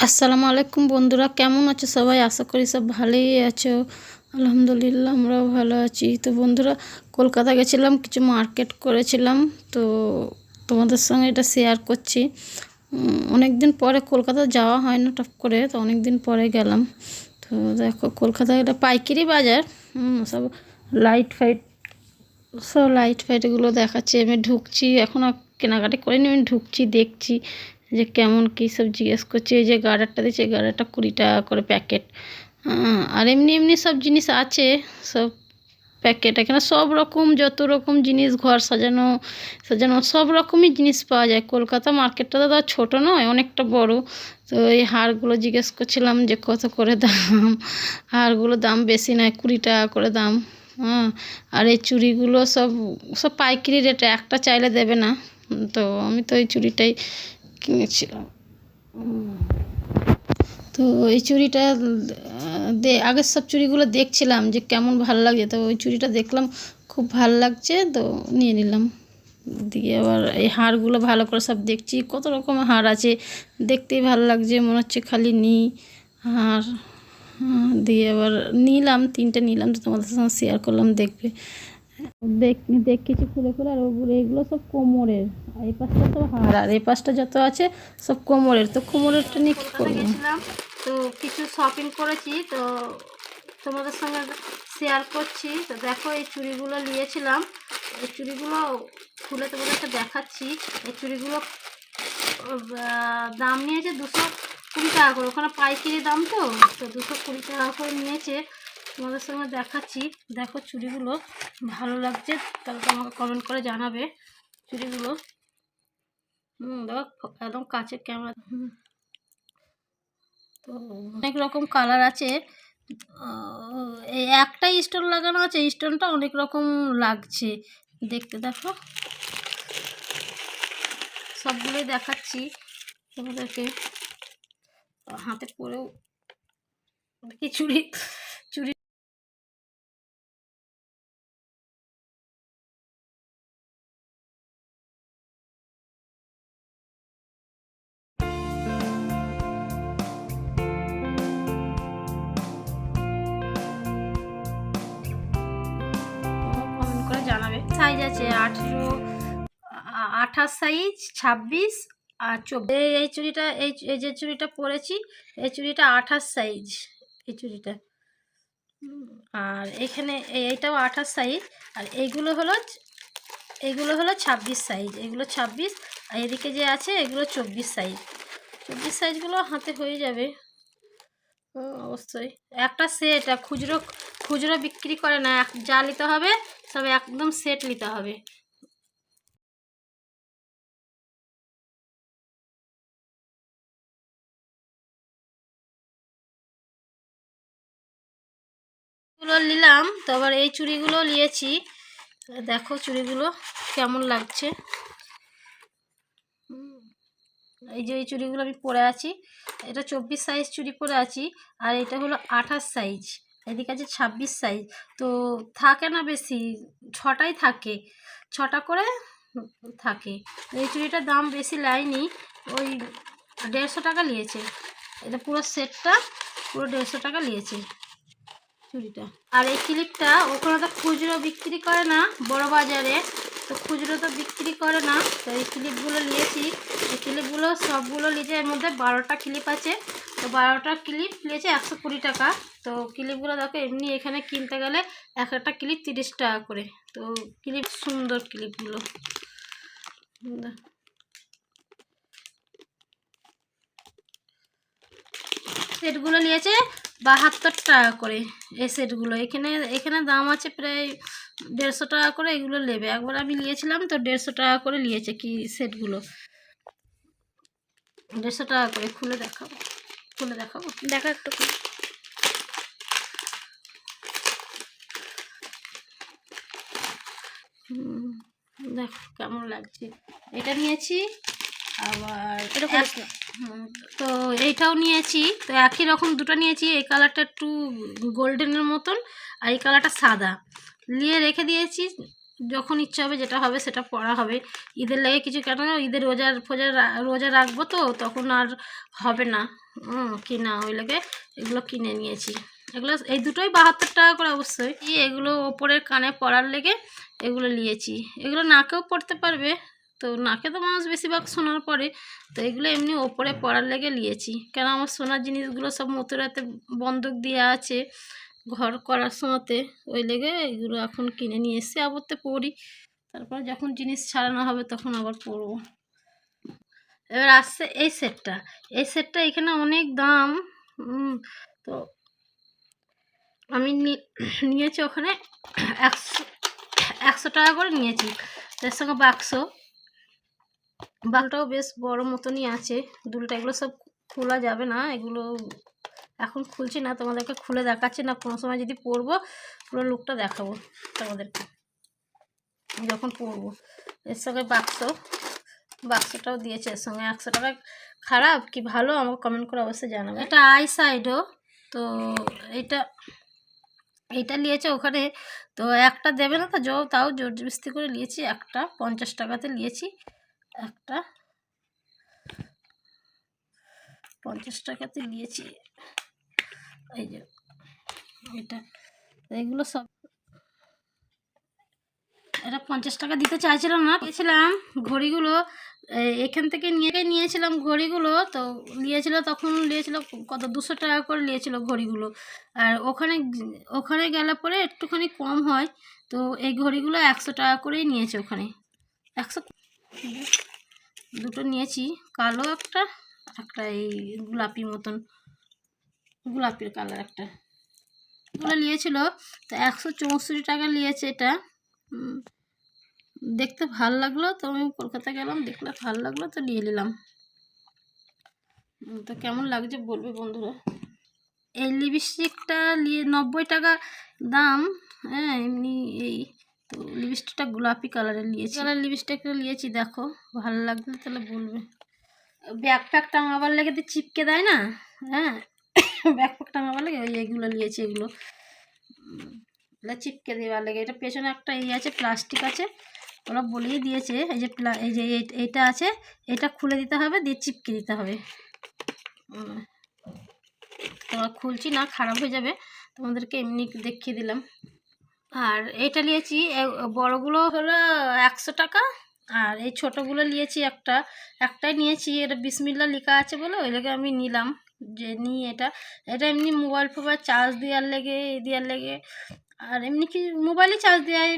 আসসালামু আলাইকুম বন্ধুরা, কেমন আছো সবাই? আশা করি সব ভালোই আছো। আলহামদুলিল্লাহ আমরাও ভালো আছি। তো বন্ধুরা, কলকাতা গেছিলাম, কিছু মার্কেট করেছিলাম। তো তোমাদের সঙ্গে এটা শেয়ার করছি। অনেক দিন পরে কলকাতা যাওয়া হয় না টপ করে, তো অনেক দিন পরে গেলাম। তো দেখো, কলকাতায় একটা পাইকারি বাজার। সব লাইট ফাইট লাইট ফাইটগুলো দেখাচ্ছে। আমি ঢুকছি, এখনও কেনাকাটি করিনি। আমি ঢুকছি, দেখছি যে কেমন কী সব জিজ্ঞেস করছি। এই যে গার্ডারটা দিচ্ছে, এই গার্ডারটা 20 টাকা করে প্যাকেট। আর এমনি এমনি সব জিনিস আছে, সব প্যাকেট। এখানে সব রকম, যত রকম জিনিস, ঘর সাজানো সাজানো সব রকমই জিনিস পাওয়া যায়। কলকাতা মার্কেটটা তো আর ছোটো নয়, অনেকটা বড়। তো এই হারগুলো জিজ্ঞেস করছিলাম যে কত করে দাম। হারগুলো দাম বেশি নয়, 20 টাকা করে দাম। আর এই চুড়িগুলো সব সব পাইকারি রেটে, একটা চাইলে দেবে না। তো আমি তো এই চুড়িটাই কিনেছিলাম। তো এই চুড়িটা আগের সব চুড়িগুলো দেখছিলাম যে কেমন ভালো লাগছে, তো ওই চুড়িটা দেখলাম খুব ভালো লাগছে, তো নিয়ে নিলাম। দিয়ে আবার এই হারগুলো ভালো করে সব দেখছি, কত রকমের হার আছে, দেখতেই ভালো লাগছে, মনে হচ্ছে খালি নিই হার। দিয়ে আবার নিলাম, 3টে নিলাম, তো তোমাদের সঙ্গে শেয়ার করলাম, দেখবে। দেখেছি খুলে খুলে। আর ওগুলো, এগুলো সব কোমরের, আর এই পাশটা সব হার, আর এই পাশটা যত আছে সব কোমরের। তো কোমরেরটা নিয়ে কী করবো? গেছিলাম, তো কিছু শপিং করেছি, তো তোমাদের সঙ্গে শেয়ার করছি। তো দেখো, এই চুড়িগুলো নিয়েছিলাম। এই চুড়িগুলো খুলে তোমাদেরকে দেখাচ্ছি। এই চুড়িগুলো দাম নিয়েছে 220 টাকা করে। ওখানে পাইকারি দাম, তো 220 টাকা করে নিয়েছে। তোমাদের সঙ্গে দেখাচ্ছি। দেখো চুড়িগুলো ভালো লাগছে তাহলে তোমাকে কমেন্ট করে জানাবে চুড়িগুলো। দেখো একদম কাছের ক্যামেরা। তো অনেক রকম কালার আছে। এই একটাই স্টোন লাগানো আছে, স্টোনটা অনেক রকম লাগছে দেখতে। দেখো সবগুলোই দেখাচ্ছি তোমাদেরকে। হাতে পরেও কি চুড়ি চুড়ি কমেন্ট করে জানাবে। সাইজ আছে 28 সাইজ, 26 আর 24। এই চুড়িটা, এই যে চুড়িটা পরেছি, এই চুড়িটা 28 সাইজ, এই চুড়িটা। আর এখানে এইটাও 28 সাইজ। আর এইগুলো হলো 26 সাইজ, এগুলো 26। আর এদিকে যে আছে এগুলো 24 সাইজ। 24 সাইজগুলো হাতে হয়ে যাবে অবশ্যই। একটা সেট, খুচরো খুচরো বিক্রি করে না, যা নিতে হবে সব একদম সেট নিতে হবে। এগুলো নিলাম, তো আবার এই চুড়িগুলো নিয়েছি। দেখো চুড়িগুলো কেমন লাগছে। এই যে এই চুড়িগুলো আমি পরে আছি, এটা 24 সাইজ চুড়ি পরে আছি। আর এটা হলো 28 সাইজ, এদিকে আছে 26 সাইজ। তো থাকে না বেশি, 6টাই থাকে, 6টা করে থাকে। এই চুড়িটার দাম বেশি লাইনি, ওই 150 টাকা নিয়েছে। এটা পুরো সেটটা পুরো 150 টাকা নিয়েছে চুড়িটা। আর এই ক্লিপটা ওখানে তো খুচরো বিক্রি করে না বড় বাজারে, তো খুচরো তো বিক্রি করে না। তো এই ক্লিপগুলো নিয়েছি। এই ক্লিপগুলো সবগুলো নিয়েছে, এর মধ্যে 12টা ক্লিপ আছে। তো 12টা ক্লিপ নিয়েছে 120 টাকা। তো ক্লিপগুলো দেখো, এমনি এখানে কিনতে গেলে এক একটা ক্লিপ 30 টাকা করে। তো ক্লিপ সুন্দর ক্লিপগুলো। সেটগুলো নিয়েছে 72 টাকা করে। এই সেটগুলো এখানে এখানে দাম আছে প্রায় 150 টাকা করে। এগুলো নেবে, একবার আমি নিয়েছিলাম তো 150 টাকা করে নিয়েছে কি সেটগুলো, 150 টাকা করে। খুলে দেখাবো, খুলে দেখাবো, দেখা একটু খুলে। দেখো কেমন লাগছে। এটা নিয়েছি, আবার তো এইটাও নিয়েছি। তো একই রকম দুটো নিয়েছি। এই কালারটা একটু গোল্ডেনের মতন, আর এই কালারটা সাদা নিয়ে রেখে দিয়েছি। যখন ইচ্ছা হবে যেটা হবে সেটা পরা হবে। ঈদের লেগে কিছু কেন, ঈদের রোজা রাখবো তো তখন আর হবে না কিনা, ওই লেগে এগুলো কিনে নিয়েছি। এগুলো এই দুটোই 72 টাকা করে অবশ্যই। এগুলো ওপরের কানে পরার লেগে এগুলো নিয়েছি। এগুলো নাকেও পরতে পারবে, তো নাকে তো মানুষ বেশিরভাগ সোনার পরে, তো এগুলো এমনি ওপরে পরার লেগে নিয়েছি। কেন আমার সোনার জিনিসগুলো সব মথুরাতে বন্ধক দেওয়া আছে ঘর করার সময়তে, ওই লেগে এগুলো এখন কিনে নিয়ে এসে আবরতে পরি। তারপর যখন জিনিস ছাড়ানো হবে তখন আবার পরবো। এবার আসছে এই সেটটা এখানে অনেক দাম। তো আমি নিয়েছি ওখানে 100 টাকা করে নিয়েছি। তার সঙ্গে বালটাও বেশ বড় মতনই আছে। দুলটা এগুলো সব খোলা যাবে না, এগুলো এখন খুলছি না, তোমাদেরকে খুলে দেখাচ্ছি না। কোনো সময় যদি পরবো পুরো লুকটা দেখাবো তোমাদেরকে যখন পরবো। এর সঙ্গে বাক্সটাও দিয়েছে এর সঙ্গে। 100 টাকা খারাপ কি ভালো আমাকে কমেন্ট করে অবশ্যই জানাবে। এটা আই সাইডও, তো এইটা নিয়েছে ওখানে, তো একটা দেবে না, তো তাও জোর জবরদস্তি করে নিয়েছি। একটা 50 টাকাতে নিয়েছি, একটা 50 টাকাতে নিয়েছি। এই যে এটা, এগুলো সব এটা 50 টাকা দিতে চাইছিলাম না, দিয়েছিলাম। ঘড়িগুলো এখান থেকে নিয়েছিলাম ঘড়িগুলো, তো নিয়েছিল তখন নিয়েছিল কত 200 টাকা করে নিয়েছিল ঘড়িগুলো। আর ওখানে গেলে পরে একটুখানি কম হয়, তো এই ঘড়িগুলো 100 টাকা করেই নিয়েছে ওখানে। 100 দুটো নিয়েছি, কালো একটা এই গোলাপি মতন, গোলাপির কালার একটা, এগুলো নিয়েছিল। তো 164 টাকা নিয়েছে এটা। দেখতে ভাল লাগলো, তো আমি কলকাতা গেলাম, দেখলে ভাল লাগলো তো নিয়ে নিলাম। তো কেমন লাগছে বলবে বন্ধুরা। এই লিপস্টিকটা 90 টাকা দাম। হ্যাঁ এমনি এই তো লিপস্টিকটা গোলাপি কালারের নিয়েছি, লিপস্টিকটা নিয়েছি। দেখো ভালো লাগলে তাহলে বলবে। ব্যাকপ্যাক টাঙাবার লেগে তো চিপকে দেয় না, হ্যাঁ ব্যাকপ্যাক টাঙাবার লেগে এইগুলো নিয়েছি। এগুলো চিপকে দেওয়ার লেগে। এটা পেছনে একটা আছে প্লাস্টিক আছে, ওরা বলেই দিয়েছে এই যে এইটা আছে, এটা খুলে দিতে হবে, দিয়ে চিপকে দিতে হবে। তোমার খুলছি না, খারাপ হয়ে যাবে, তোমাদেরকে এমনি দেখিয়ে দিলাম। আর এটা নিয়েছি, বড়গুলো হলো 100 টাকা, আর এই ছোটোগুলো নিয়েছি একটাই নিয়েছি। এটা বিসমিল্লা লেখা আছে বলে ওই লেগে আমি নিলাম, যে নিই এটা এমনি মোবাইল চার্জ দেওয়ার লেগে আর এমনি কি মোবাইলে চার্জ দেওয়াই।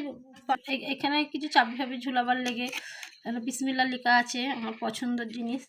এখানে কিছু চাবি ঝুলাবার লেগে বিসমিল্লা লেখা আছে, আমার পছন্দের জিনিস।